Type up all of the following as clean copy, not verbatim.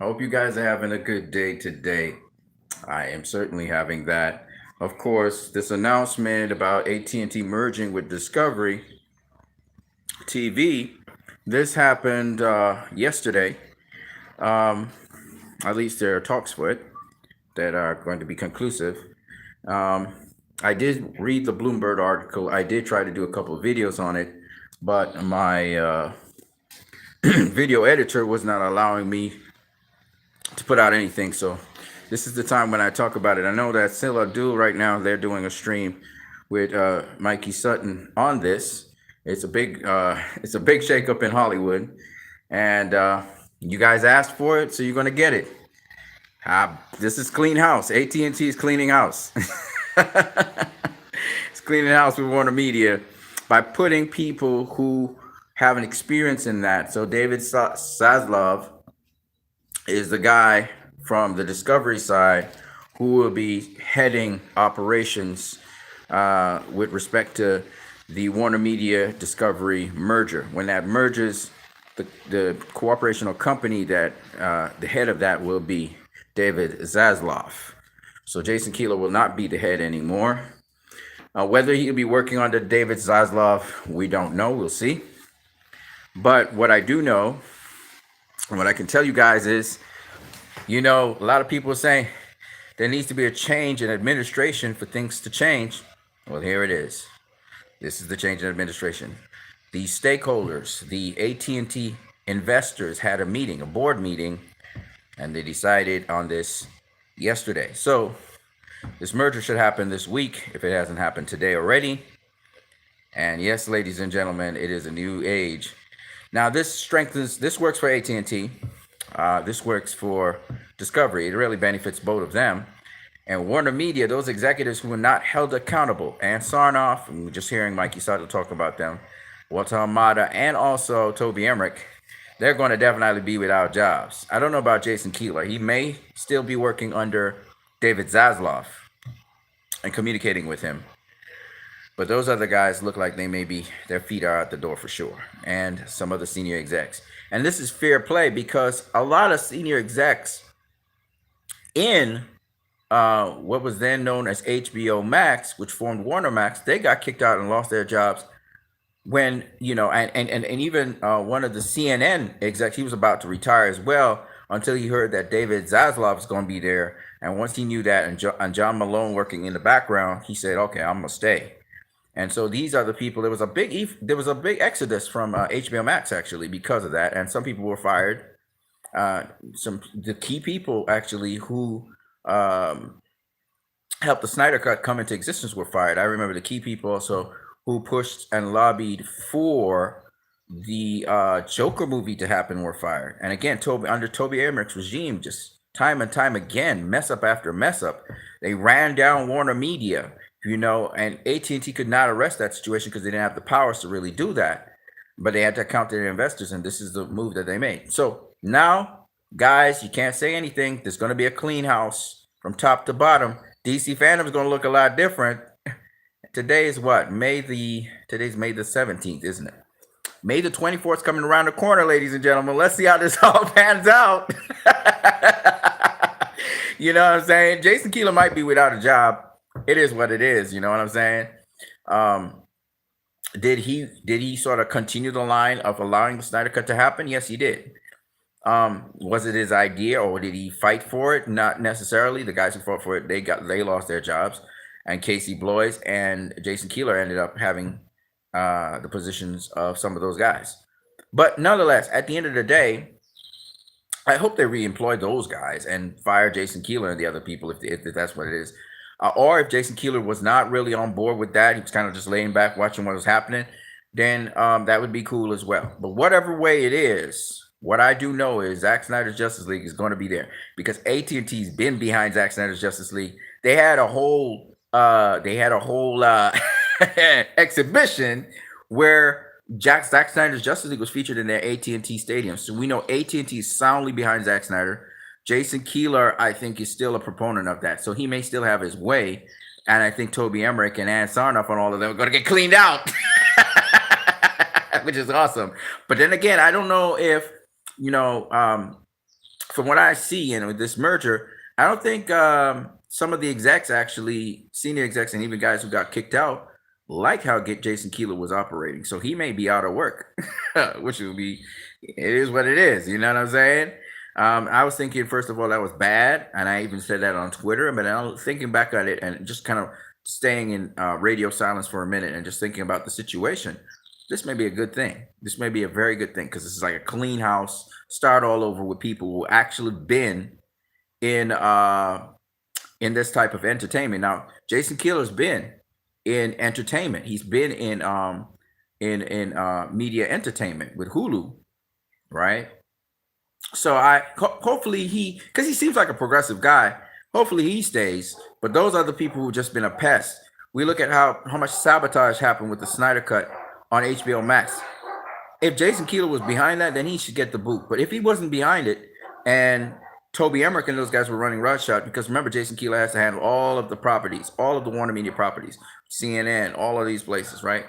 I hope you guys are having a good day today. I am certainly having that. Of course, this announcement about AT&T merging with Discovery TV, this happened yesterday. Um, at least there are talks for it that are going to be conclusive. Um, I did read the Bloomberg article. I did try to do a couple of videos on it, but my video editor was not allowing me to put out anything. So this is the time when I talk about it. I know that Silla Do right now they're doing a stream with Mikey Sutton on this. It's a big shakeup in Hollywood, and you guys asked for it, so you're gonna get it. This is clean house. AT&T is cleaning house. It's cleaning house with Warner Media by putting people who have an experience in that. So David Zaslav is the guy from the Discovery side who will be heading operations with respect to the Warner Media Discovery merger. When that merges, the cooperational company that the head of that will be David Zaslav. So Jason Keeler will not be the head anymore. Whether he'll be working under David Zaslav, we don't know. We'll see. But what I do know, and what I can tell you guys is, a lot of people are saying there needs to be a change in administration for things to change. Well, here it is. This is the change in administration. The stakeholders, the AT&T investors had a meeting, a board meeting, and they decided on this yesterday. So this merger should happen this week if it hasn't happened today already. And yes, ladies and gentlemen, it is a new age. Now this works for AT&T. This works for Discovery. It really benefits both of them. And Warner Media, those executives who were not held accountable, and Sarnoff, and we're just hearing Mikey Sato talk about them, Walter Hamada, and also Toby Emmerich, they're going to definitely be without jobs. I don't know about Jason Keeler. He may still be working under David Zaslav and communicating with him. But those other guys look like their feet are out the door for sure. And some other senior execs. And this is fair play because a lot of senior execs in what was then known as HBO Max, which formed Warner Max, they got kicked out and lost their jobs when, and even one of the CNN execs, he was about to retire as well until he heard that David Zaslav was going to be there. And once he knew that and John Malone working in the background, he said, okay, I'm going to stay. And so these are the people. There was a big exodus from HBO Max actually because of that, and some people were fired. The key people actually who helped the Snyder Cut come into existence were fired. I remember the key people also who pushed and lobbied for the Joker movie to happen were fired. And again, under Toby Emmerich's regime, just time and time again, mess up after mess up. They ran down Warner Media. And AT&T could not arrest that situation because they didn't have the powers to really do that. But they had to account to their investors, and this is the move that they made. So now, guys, you can't say anything. There's going to be a clean house from top to bottom. DC fandom is going to look a lot different. Today is what? Today's May the 17th, isn't it? May the 24th coming around the corner, ladies and gentlemen. Let's see how this all pans out. You know what I'm saying? Jason Keeler might be without a job. It is what it is, you know what I'm saying? Did he sort of continue the line of allowing the Snyder Cut to happen? Yes, he did. Was it his idea or did he fight for it? Not necessarily. The guys who fought for it, they lost their jobs. And Casey Bloys and Jason Keeler ended up having the positions of some of those guys. But nonetheless, at the end of the day, I hope they re-employ those guys and fire Jason Keeler and the other people if that's what it is. Or if Jason Keeler was not really on board with that, he was kind of just laying back watching what was happening, then that would be cool as well. But whatever way it is, what I do know is Zack Snyder's Justice League is going to be there because AT&T's been behind Zack Snyder's Justice League. They had a whole exhibition where Zack Snyder's Justice League was featured in their AT&T stadium. So we know AT&T is soundly behind Zack Snyder. Jason Keeler, I think, is still a proponent of that. So he may still have his way. And I think Toby Emmerich and Ann Sarnoff and all of them are going to get cleaned out, which is awesome. But then again, I don't know if, from what I see in with this merger, I don't think some of the execs actually, senior execs and even guys who got kicked out, like how Jason Keeler was operating. So he may be out of work, which will be, it is what it is. You know what I'm saying? I was thinking, first of all, that was bad. And I even said that on Twitter. But I'm thinking back at it and just kind of staying in radio silence for a minute and just thinking about the situation. This may be a good thing. This may be a very good thing because this is like a clean house, start all over with people who actually been in in this type of entertainment. Now, Jason Keeler's been in entertainment. He's been in media entertainment with Hulu, right? So hopefully because he seems like a progressive guy. Hopefully he stays. But those are the people who've just been a pest. We look at how much sabotage happened with the Snyder Cut on HBO Max. If Jason Keeler was behind that, then he should get the boot. But if he wasn't behind it, and Toby Emmerich and those guys were running roughshod, because remember, Jason Keeler has to handle all of the properties, all of the Warner Media properties, CNN, all of these places, right?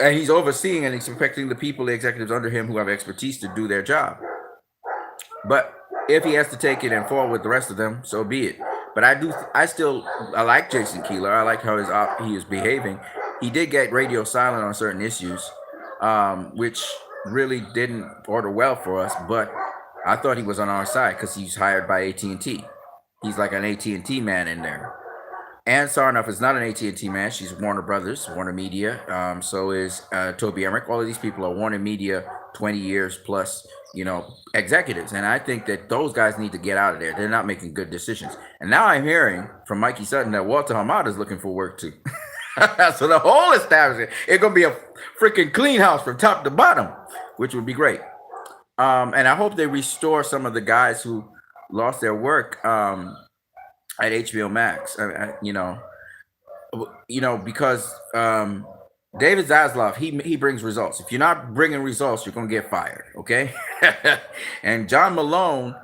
And he's overseeing and expecting the people, the executives under him who have expertise to do their job. But if he has to take it and fall with the rest of them, so be it. But I like Jason Keeler. I like how he is behaving. He did get radio silent on certain issues, which really didn't order well for us. But I thought he was on our side because he's hired by AT&T. He's like an AT&T man in there. Ann Sarnoff is not an AT&T man. She's Warner Brothers, Warner Media. So is Toby Emmerich. All of these people are Warner Media 20 years plus, executives. And I think that those guys need to get out of there. They're not making good decisions. And now I'm hearing from Mikey Sutton that Walter Hamada is looking for work too. So the whole establishment, it's going to be a freaking clean house from top to bottom, which would be great. And I hope they restore some of the guys who lost their work at HBO Max. Because David Zaslav, he brings results. If you're not bringing results, you're gonna get fired. Okay. And John Malone,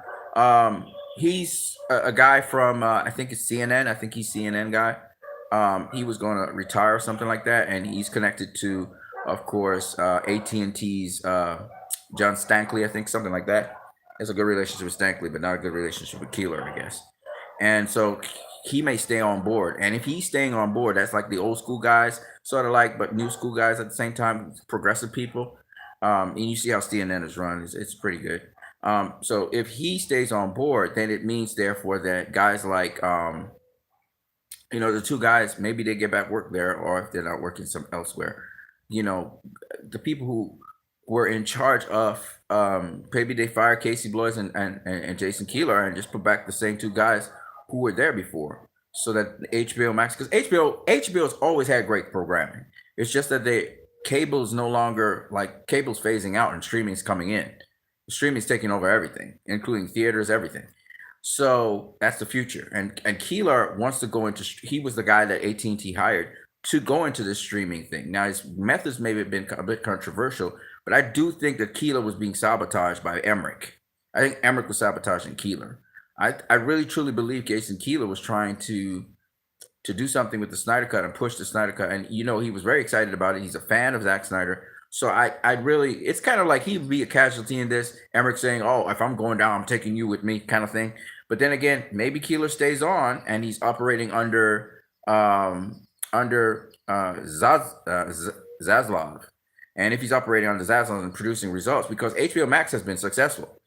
he's a guy from I think it's CNN. I think he's CNN guy. He was going to retire or something like that, and he's connected to, of course, AT&T's John Stankley, I think, something like that. Has a good relationship with Stankley, but not a good relationship with Keeler, I guess. And so he may stay on board. And if he's staying on board, that's like the old school guys, sort of like, but new school guys at the same time, progressive people. And you see how CNN is run. It's pretty good. So if he stays on board, then it means, therefore, that guys like, the two guys, maybe they get back work there, or if they're not working some elsewhere, the people who were in charge of, maybe they fire Casey Bloys and Jason Keeler and just put back the same two guys who were there before, so that HBO Max, because HBO's always had great programming. It's just that cable's no longer, like, cable's phasing out and streaming's coming in. Streaming's taking over everything, including theaters, everything. So that's the future. And Keeler wants to go into, he was the guy that AT&T hired to go into this streaming thing. Now, his methods may have been a bit controversial, but I do think that Keeler was being sabotaged by Emmerich. I think Emmerich was sabotaging Keeler. I really truly believe Jason Keeler was trying to do something with the Snyder Cut and push the Snyder Cut. And, he was very excited about it. He's a fan of Zack Snyder. So I really, it's kind of like he would be a casualty in this. Emmerich saying, oh, if I'm going down, I'm taking you with me, kind of thing. But then again, maybe Keeler stays on and he's operating under Zaslav. And if he's operating under Zaslav and producing results, because HBO Max has been successful.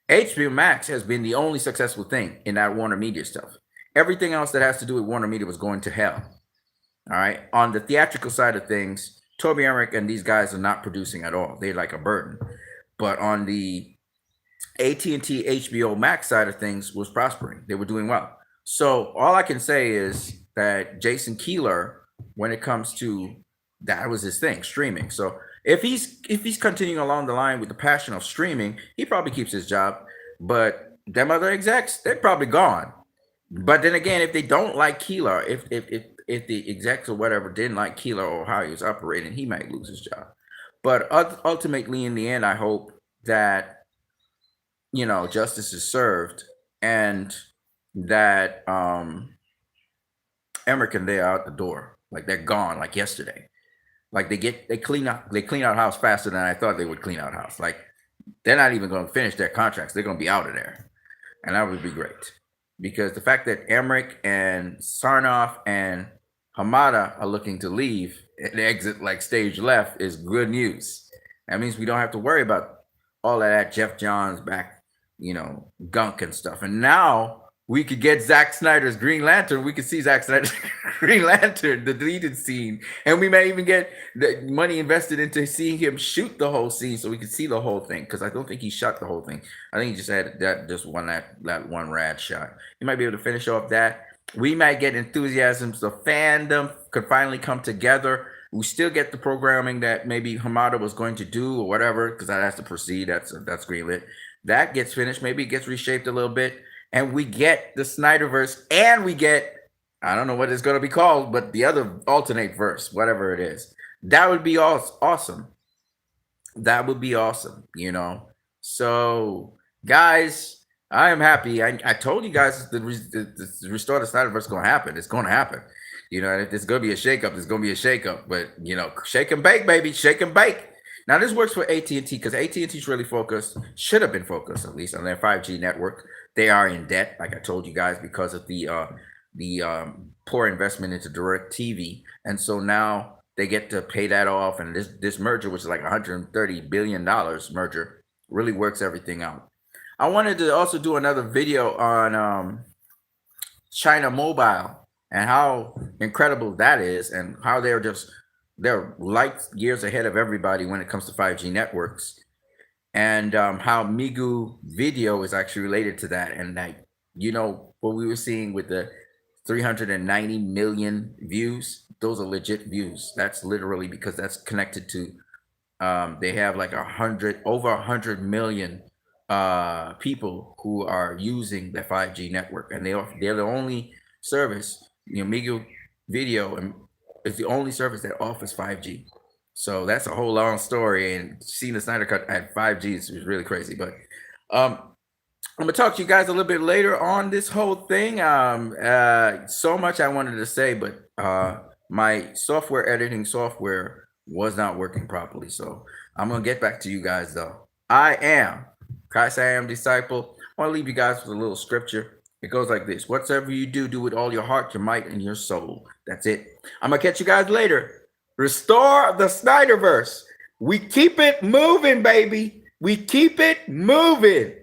HBO Max has been the only successful thing in that Warner Media stuff. Everything else that has to do with Warner Media was going to hell. All right. On the theatrical side of things, Toby Emmerich and these guys are not producing at all. They're like a burden. But on the AT&T HBO Max side of things was prospering. They were doing well. So all I can say is that Jason Keeler, when it comes to, that was his thing, streaming. So if he's continuing along the line with the passion of streaming, he probably keeps his job. But them other execs, they're probably gone. But then again, if they don't like Keeler, if the execs or whatever didn't like Keeler or how he was operating, he might lose his job. But ultimately, in the end, I hope that, justice is served and that Emmerich and they are out the door. Like, they're gone, like yesterday. Like, they clean out house faster than I thought they would clean out house. Like, they're not even going to finish their contracts. They're going to be out of there. And that would be great. Because the fact that Emmerich and Sarnoff and Hamada are looking to leave and exit like stage left is good news. That means we don't have to worry about all of that Jeff Johns back, gunk and stuff. And now we could get Zack Snyder's Green Lantern. We could see Zack Snyder's Green Lantern, the deleted scene, and we may even get the money invested into seeing him shoot the whole scene, so we could see the whole thing. Because I don't think he shot the whole thing. I think he just had that one rad shot. He might be able to finish off that. We might get enthusiasms. The fandom could finally come together. We still get the programming that maybe Hamada was going to do or whatever, because that has to proceed. That's greenlit. That gets finished. Maybe it gets reshaped a little bit. And we get the Snyderverse, and we get, I don't know what it's going to be called, but the other alternate verse, whatever it is. That would be awesome. That would be awesome, So, guys, I am happy. I told you guys the restore the Snyderverse is going to happen. It's going to happen. And if there's going to be a shakeup, there's going to be a shakeup. But, shake and bake, baby. Shake and bake. Now, this works for AT&T because AT&T's really focused, should have been focused at least on their 5G network. They are in debt, like I told you guys, because of the poor investment into DirecTV. And so now they get to pay that off. And this merger, which is like $130 billion merger, really works everything out. I wanted to also do another video on China Mobile and how incredible that is and how they're light years ahead of everybody when it comes to 5G networks, and how Migu Video is actually related to that. And that, what we were seeing with the 390 million views, those are legit views. That's literally because that's connected to, they have like over 100 million people who are using the 5G network, and they're the only service, Migu Video is the only service that offers 5G. So that's a whole long story, and seeing the Snyder Cut at 5G is really crazy. But I'm gonna talk to you guys a little bit later on this whole thing. So much I wanted to say, but my software editing software was not working properly. So I'm gonna get back to you guys though. I am Christ, I am disciple. I want to leave you guys with a little scripture. It goes like this: whatsoever you do, do with all your heart, your might, and your soul. That's it. I'm gonna catch you guys later. Restore the Snyderverse. We keep it moving, baby. We keep it moving.